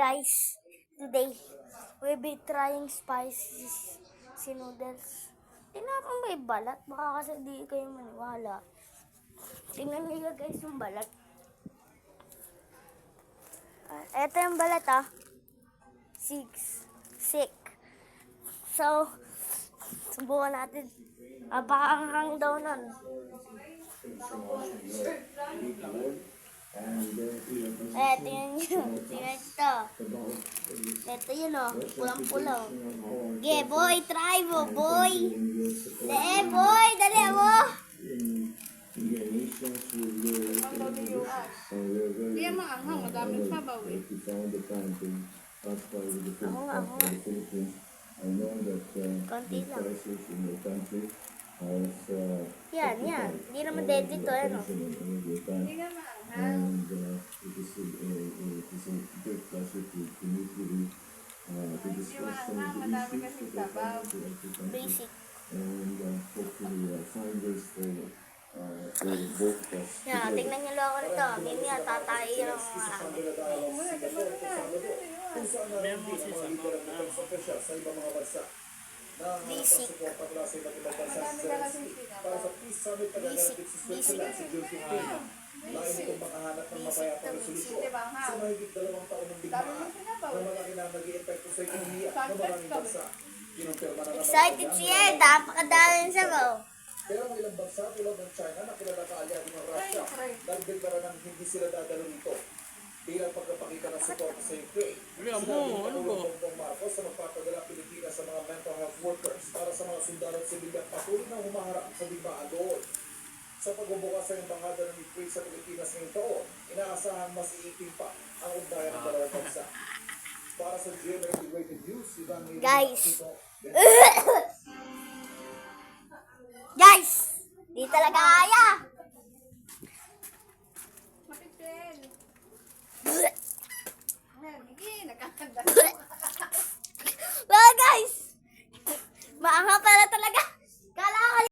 Guys, today we'll be trying spicy noodles. Tingnan mo may balat, baka kasi di kayo maniwala. Tingnan niyo guys yung balat. Ito yung balat Sick. So, subukan natin. Baka daw nun. Tingnan nyo. Tingnan ito. Ito yun pulang-pulang. Yeah, boy, try mo, boy. Boy, dali mo. Hindi yan maanghang, madaming sabaw eh. Ako. Konti lang. Yan. Hindi naman deadly to, Hindi yan maanghang. It is a great pleasure to meet with you, to discuss some of the Madami issues kasing that sabaw. are to our country, Basic. and hopefully find ways for both of us. Yan, tingnan nyo lang ako nito. Mimi, tatayo ng mga Basic. Lain itong makahanap ng mapayapang resolusyon sa mahigit 2 taon ng digmaan na malaki na nag-i-epekto sa ekonomiya ng maraming bansa. Kinumpirma na naman Excited siya. Napakadami ng sabaw. pero ang ilang bansa tulad ng China na kilala kaalyado ng Russia nagdeklara ng hindi sila dadalo rito bilang pagpapakita ng suporta sa Ukraine. Sinabi ng Bongbong Marcos sa magpapadala Pilipinas sa mga mental health workers para sa mga sundalo at sibilyan patuloy na humaharap sa digmaan doon. Sa pagbubukas sa embahada ng Ukraine sa Pilipinas ngayong taon, inaasahan mas iiting pa ang ugnayan ng dalawang bansa. Para sa GMA Integrated News, Guys, di talaga